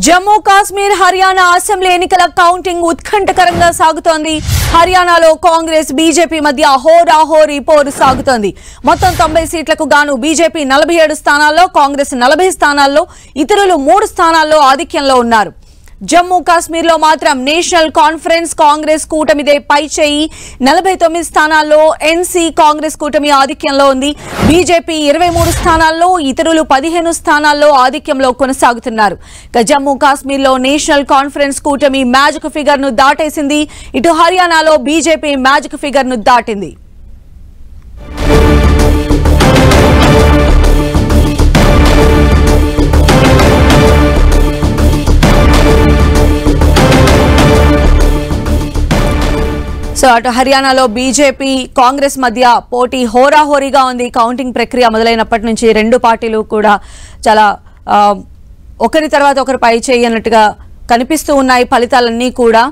Jammu Kashmir Haryana assembly ఎన్నికల counting ఉత్కంఠకరంగా సాగుతోంది. హర్యానాలో కాంగ్రెస్ బీజేపీ మధ్య హోరాహోరీ పోరు సాగుతోంది. మొత్తం 90 సీట్లకు గాను బీజేపీ 47 స్థానాల్లో, కాంగ్రెస్ 40 స్థానాల్లో, ఇతరులు 3 స్థానాల్లో ఆధిక్యంలో ఉన్నారు. జమ్మూ కాశ్మీర్ లో మాత్రం నేషనల్ కాన్ఫరెన్స్ కాంగ్రెస్ కూటమిదే పై చేయి. 49 స్థానాల్లో ఎన్సీ కాంగ్రెస్ కూటమి ఆధిక్యంలో ఉంది. బీజేపీ 23 స్థానాల్లో, ఇతరులు 15 స్థానాల్లో ఆధిక్యంలో కొనసాగుతున్నారు. జమ్మూ కాశ్మీర్ లో నేషనల్ కాన్ఫరెన్స్ కూటమి మ్యాజిక్ ఫిగర్ ను దాటేసింది. ఇటు హర్యానాలో బీజేపీ మ్యాజిక్ ఫిగర్ ను దాటింది. సో అటు హర్యానాలో బీజేపీ కాంగ్రెస్ మధ్య పోటీ హోరాహోరీగా ఉంది. కౌంటింగ్ ప్రక్రియ మొదలైనప్పటి నుంచి రెండు పార్టీలు కూడా చాలా ఒకరి తర్వాత ఒకరు పై చేయనట్టుగా కనిపిస్తూ ఉన్నాయి. ఫలితాలన్నీ కూడా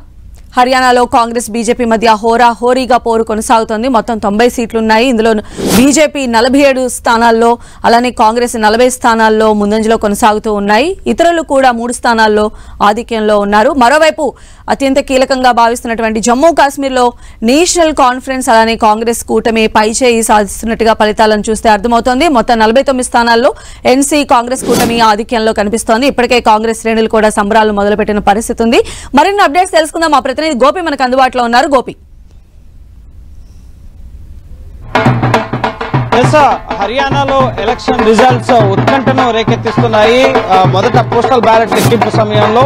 హర్యానాలో కాంగ్రెస్ బీజేపీ మధ్య హోరాహోరీగా పోరు కొనసాగుతోంది. మొత్తం 90 సీట్లున్నాయి. ఇందులో బీజేపీ 47 స్థానాల్లో, అలానే కాంగ్రెస్ 40 స్థానాల్లో ముందంజలో కొనసాగుతూ ఉన్నాయి. ఇతరులు కూడా 3 స్థానాల్లో ఆధిక్యంలో ఉన్నారు. మరోవైపు అత్యంత కీలకంగా భావిస్తున్నటువంటి జమ్మూ కాశ్మీర్లో నేషనల్ కాన్ఫరెన్స్ అలానే కాంగ్రెస్ కూటమి పైచేయి సాధిస్తున్నట్టుగా ఫలితాలను చూస్తే అర్థమవుతోంది. మొత్తం 49 స్థానాల్లో ఎన్సీ కాంగ్రెస్ కూటమి ఆధిక్యంలో కనిపిస్తోంది. ఇప్పటికే కాంగ్రెస్ శ్రేణులు కూడా సంబరాలు మొదలుపెట్టిన పరిస్థితి ఉంది. మరిన్ని అప్డేట్స్ తెలుసుకుందాం. మా ప్రతినిధి గోపి మనకు అందుబాటులో ఉన్నారు. గోపి, హర్యానాలో ఎలక్షన్ రిజల్ట్స్ ఉత్కంఠను రేకెత్తిస్తున్నాయి. మొదట పోస్టల్ బ్యాలెట్ లెక్కింపు సమయంలో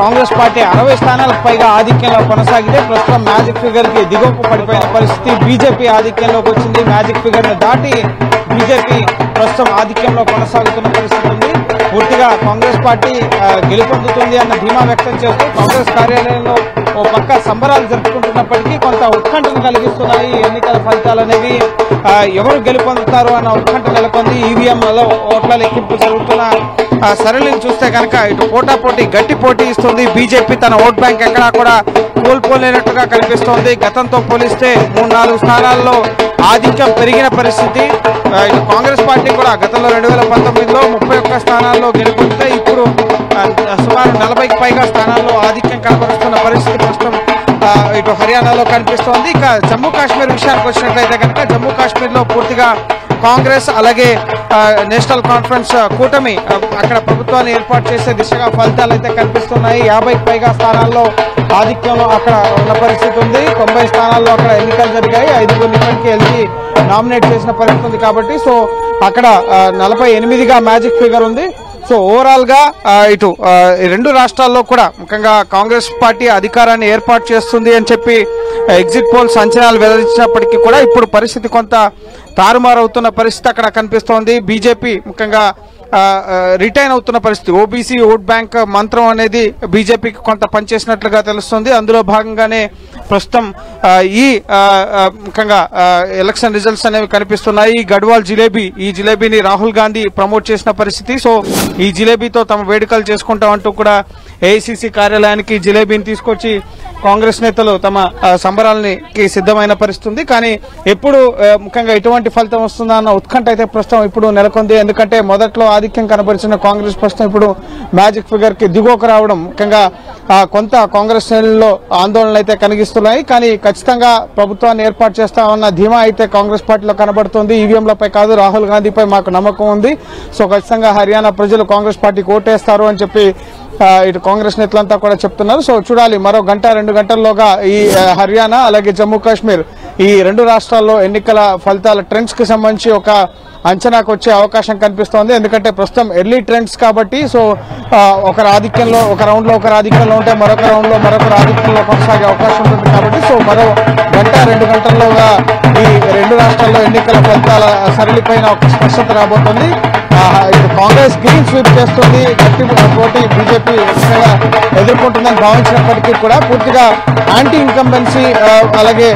కాంగ్రెస్ పార్టీ 60 స్థానాలకు పైగా ఆధిక్యంలో కొనసాగితే ప్రస్తుతం మ్యాజిక్ ఫిగర్ కి దిగువకు పడిపోయిన పరిస్థితి. బీజేపీ ఆధిక్యంలోకి వచ్చింది. మ్యాజిక్ ఫిగర్ ను దాటి బీజేపీ ప్రస్తుతం ఆధిక్యంలో కొనసాగుతున్న పరిస్థితి ఉంది. పూర్తిగా కాంగ్రెస్ పార్టీ గెలుపొందుతుంది అన్న ధీమా వ్యక్తం చేస్తూ కాంగ్రెస్ కార్యాలయంలో ఓ పక్క సంబరాలు జరుపుకుంటున్నప్పటికీ కొంత ఉత్కంఠను కలిగిస్తున్నాయి ఎన్నికల ఫలితాలు అనేవి. ఎవరు గెలుపొందుతారు అన్న ఉత్కంఠ నెలకొంది. ఈవీఎంలలో ఓట్ల లెక్కింపు జరుగుతున్న సరళిని చూస్తే కనుక ఇటు పోటాపోటీ గట్టి పోటీ ఇస్తుంది. బీజేపీ తన ఓట్ బ్యాంక్ ఎక్కడా కూడా కోల్పోలేనట్టుగా కనిపిస్తోంది. గతంతో పోలిస్తే 3-4 స్థానాల్లో ఆధిక్యం పెరిగిన పరిస్థితి. ఇటు కాంగ్రెస్ పార్టీ కూడా గతంలో 2019లో 31 స్థానాల్లో గెలుపొందితే ఇప్పుడు సుమారు 40కి పైగా స్థానాల్లో ఆధిక్యం కనబరుస్తున్న పరిస్థితి ప్రస్తుతం ఇటు హర్యానాలో కనిపిస్తోంది. ఇక జమ్మూ కాశ్మీర్ విషయానికి వచ్చినట్లయితే కనుక జమ్మూ కాశ్మీర్లో పూర్తిగా కాంగ్రెస్ అలాగే నేషనల్ కాన్ఫరెన్స్ కూటమి అక్కడ ప్రభుత్వాన్ని ఏర్పాటు చేసే దిశగా ఫలితాలు అయితే కనిపిస్తున్నాయి. 50కి పైగా స్థానాల్లో ఆధిక్యంలో అక్కడ ఉన్న పరిస్థితి ఉంది. 90 స్థానాల్లో అక్కడ ఎన్నికలు జరిగాయి. 5 ఇప్పటికీ ఎల్జీ నామినేట్ చేసిన పరిస్థితి ఉంది కాబట్టి సో అక్కడ 48గా మ్యాజిక్ ఫిగర్ ఉంది. సో ఓవరాల్ గా ఇటు రెండు రాష్ట్రాల్లో కూడా ముఖ్యంగా కాంగ్రెస్ పార్టీ అధికారాన్ని ఏర్పాటు చేస్తుంది అని చెప్పి ఎగ్జిట్ పోల్స్ అంచనాలు వెల్లడించినప్పటికీ కూడా ఇప్పుడు పరిస్థితి కొంత తారుమారవుతున్న పరిస్థితి అక్కడ కనిపిస్తోంది. బీజేపీ ముఖ్యంగా రిటైన్ అవుతున్న పరిస్థితి. ఓబీసీ ఓట్ బ్యాంక్ మంత్రం అనేది బీజేపీకి కొంత పనిచేసినట్లుగా తెలుస్తుంది. అందులో భాగంగానే ప్రస్తుతం ఈ ముఖ్యంగా ఎలక్షన్ రిజల్ట్స్ అనేవి కనిపిస్తున్నాయి. గడ్వాల్ జిలేబీ, ఈ జిలేబీని రాహుల్ గాంధీ ప్రమోట్ చేసిన పరిస్థితి. సో ఈ జిలేబీతో తమ వేడుకలు చేసుకుంటామంటూ కూడా ఏఐసీసీ కార్యాలయానికి జిలేబీని తీసుకొచ్చి కాంగ్రెస్ నేతలు తమ సంబరాలకి సిద్ధమైన పరిస్థితి ఉంది. కానీ ఎప్పుడు ముఖ్యంగా ఎటువంటి ఫలితం వస్తుందా అన్న ఉత్కంఠ అయితే ప్రస్తుతం ఇప్పుడు నెలకొంది. ఎందుకంటే మొదట్లో ఆధిక్యం కనబరిచిన కాంగ్రెస్ ప్రస్తుతం ఇప్పుడు మ్యాజిక్ ఫిగర్ కి దిగువకు రావడం ముఖ్యంగా కొంత కాంగ్రెస్ శ్రేణుల్లో ఆందోళనలు అయితే కలిగిస్తున్నాయి. కానీ ఖచ్చితంగా ప్రభుత్వాన్ని ఏర్పాటు చేస్తామన్న ధీమా అయితే కాంగ్రెస్ పార్టీలో కనబడుతుంది. ఈవీఎంలపై కాదు, రాహుల్ గాంధీపై మాకు నమ్మకం ఉంది. సో ఖచ్చితంగా హర్యానా ప్రజలు కాంగ్రెస్ పార్టీకి ఓటేస్తారు అని చెప్పి ఇటు కాంగ్రెస్ నేతలంతా కూడా చెప్తున్నారు. సో చూడాలి, మరో 1-2 గంటల్లోగా ఈ హర్యానా అలాగే జమ్మూ కాశ్మీర్ ఈ రెండు రాష్ట్రాల్లో ఎన్నికల ఫలితాల ట్రెండ్స్ కి సంబంధించి ఒక అంచనాకు వచ్చే అవకాశం కనిపిస్తోంది. ఎందుకంటే ప్రస్తుతం ఎర్లీ ట్రెండ్స్ కాబట్టి సో ఒకరు ఆధిక్యంలో ఒక రౌండ్ లో ఒకరు ఆధిక్యంలో ఉంటే మరొక రౌండ్ లో మరొకరు ఆధిక్యంలో కొనసాగే అవకాశం ఉంటుంది కాబట్టి సో మరో 1-2 గంటల్లోగా ఈ రెండు రాష్ట్రాల్లో ఎన్నికల ఫలితాల సరళిపైన ఒక స్పష్టత రాబోతుంది. కాంగ్రెస్ గ్రీన్ స్వీప్ చేస్తుంది. గట్టి పోటీ బీజేపీ ఎదుర్కొంటుందని భావించినప్పటికీ కూడా పూర్తిగా యాంటీ ఇన్కంబెన్సీ అలాగే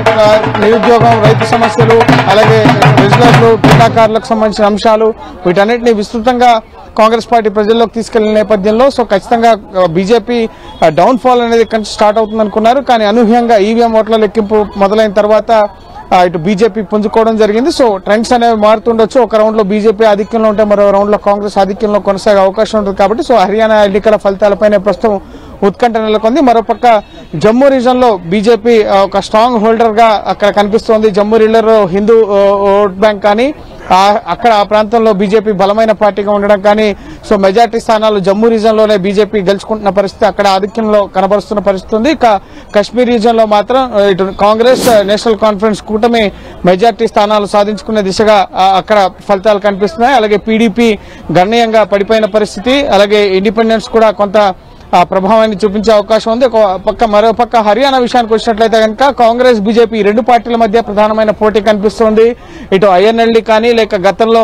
నిరుద్యోగం, రైతు సమస్యలు, అలాగే రిజర్వ్లు, క్రీడాకారులకు సంబంధించిన అంశాలు వీటన్నిటిని విస్తృతంగా కాంగ్రెస్ పార్టీ ప్రజల్లోకి తీసుకెళ్లిన నేపథ్యంలో సో ఖచ్చితంగా బీజేపీ డౌన్ ఫాల్ అనేది స్టార్ట్ అవుతుంది అనుకున్నారు. కానీ అనూహ్యంగా ఈవీఎం ఓట్ల లెక్కింపు మొదలైన తర్వాత ఇటు బీజేపీ పుంజుకోవడం జరిగింది. సో ట్రెండ్స్ అనేవి మారుతుండొచ్చు. ఒక రౌండ్ లో బీజేపీ ఆధిక్యంలో ఉంటే మరో రౌండ్ లో కాంగ్రెస్ ఆధిక్యంలో కొనసాగే అవకాశం ఉంటుంది. కాబట్టి సో హర్యానా ఎన్నికల ఫలితాలపైన ప్రస్తుతం ఉత్కంఠ నెలకొంది. మరోపక్క జమ్మూ రీజన్ లో బీజేపీ ఒక స్ట్రాంగ్ హోల్డర్ గా అక్కడ కనిపిస్తోంది. Jammu reason Hindu vote bank కానీ అక్కడ ఆ ప్రాంతంలో బీజేపీ బలమైన పార్టీగా ఉండడం కానీ సో మెజార్టీ స్థానాలు జమ్మూ రీజన్ లోనే బీజేపీ గెలుచుకుంటున్న పరిస్థితి అక్కడ ఆధిక్యంలో కనబరుస్తున్న పరిస్థితి ఉంది. ఇక కశ్మీర్ రీజన్ లో మాత్రం ఇటు కాంగ్రెస్ నేషనల్ కాన్ఫరెన్స్ కూటమి మెజార్టీ స్థానాలు సాధించుకునే దిశగా అక్కడ ఫలితాలు కనిపిస్తున్నాయి. అలాగే పీడీపీ గణనీయంగా పడిపోయిన పరిస్థితి, అలాగే ఇండిపెండెన్స్ కూడా కొంత ప్రభావాన్ని చూపించే అవకాశం ఉంది. మరో పక్క హర్యానా విషయానికి వచ్చినట్లయితే కనుక కాంగ్రెస్ బీజేపీ రెండు పార్టీల మధ్య ప్రధానమైన పోటీ కనిపిస్తోంది. ఇటు ఐఎన్ఎల్డీ కానీ లేక గతంలో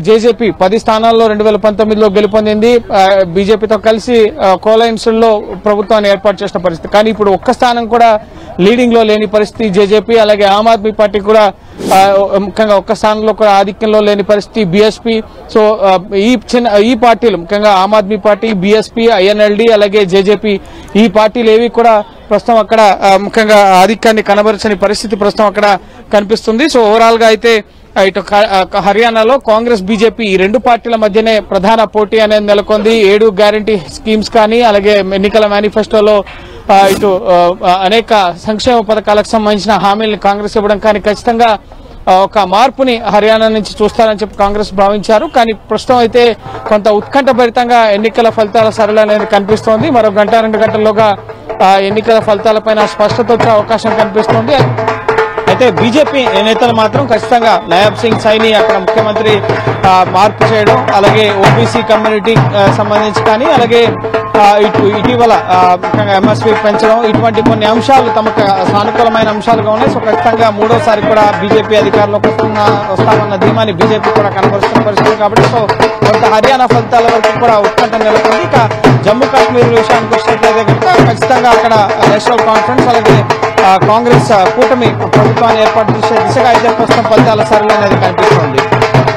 జేజేపీ 10 స్థానాల్లో 2019లో గెలుపొందింది. బీజేపీతో కలిసి కోలైన్స్ లో ప్రభుత్వాన్ని ఏర్పాటు చేసిన పరిస్థితి. కానీ ఇప్పుడు ఒక్క స్థానం కూడా లీడింగ్ లో లేని పరిస్థితి జేజేపీ. అలాగే ఆమ్ ఆద్మీ పార్టీ కూడా ముఖ్యంగా ఒక్క స్థానంలో కూడా ఆధిక్యంలో లేని పరిస్థితి బీఎస్పీ. సో ఈ పార్టీలు ముఖ్యంగా Aam Aadmi party, BSP, INLD అలాగే జేజేపీ ఈ పార్టీలు ఏవి కూడా ప్రస్తుతం అక్కడ ముఖ్యంగా ఆధిక్యాన్ని కనబరచని పరిస్థితి ప్రస్తుతం అక్కడ కనిపిస్తుంది. సో ఓవరాల్ గా అయితే ఇటు హర్యానాలో కాంగ్రెస్ బీజేపీ ఈ రెండు పార్టీల మధ్యనే ప్రధాన పోటీ అనేది నెలకొంది. 7 గ్యారంటీ స్కీమ్స్ కానీ అలాగే ఎన్నికల మేనిఫెస్టోలో ఇటు అనేక సంక్షేమ పథకాలకు సంబంధించిన హామీలను కాంగ్రెస్ ఇవ్వడం కానీ ఖచ్చితంగా ఒక మార్పుని హర్యానా నుంచి చూస్తారని చెప్పి కాంగ్రెస్ భావించారు. కానీ ప్రస్తుతం అయితే కొంత ఉత్కంఠభరితంగా ఎన్నికల ఫలితాల సరళి అనేది కనిపిస్తోంది. మరో 1-2 గంటల్లోగా ఎన్నికల ఫలితాలపైన స్పష్టత వచ్చే అవకాశం కనిపిస్తోంది. అయితే బీజేపీ నేతలు మాత్రం ఖచ్చితంగా నయాబ్ సింగ్ సైని అక్కడ ముఖ్యమంత్రి మార్పు చేయడం, అలాగే ఓబీసీ కమ్యూనిటీ సంబంధించి కానీ అలాగే ఇటీవల ముఖ్యంగా ఎంఎస్పీ పెంచడం ఇటువంటి కొన్ని అంశాలు తమకు సానుకూలమైన అంశాలుగా ఉన్నాయి. సో ఖచ్చితంగా మూడోసారి కూడా బీజేపీ అధికారంలోకి వస్తామన్న ధీమాని బీజేపీ కూడా కనబరుస్తున్న పరిస్థితి. కాబట్టి సో కొంత హర్యానా ఫలితాల వరకు కూడా ఉత్కంఠ నెలకొంది. ఇక జమ్మూ కాశ్మీర్ విషయానికి వచ్చినట్లయితే కనుక ఖచ్చితంగా అక్కడ నేషనల్ కాన్ఫరెన్స్ అలాగే కాంగ్రెస్ కూటమి ప్రభుత్వాన్ని ఏర్పాటు చేసే దిశగా అయితే ప్రస్తుతం ఫలితాల సరళి అనేది కనిపిస్తోంది.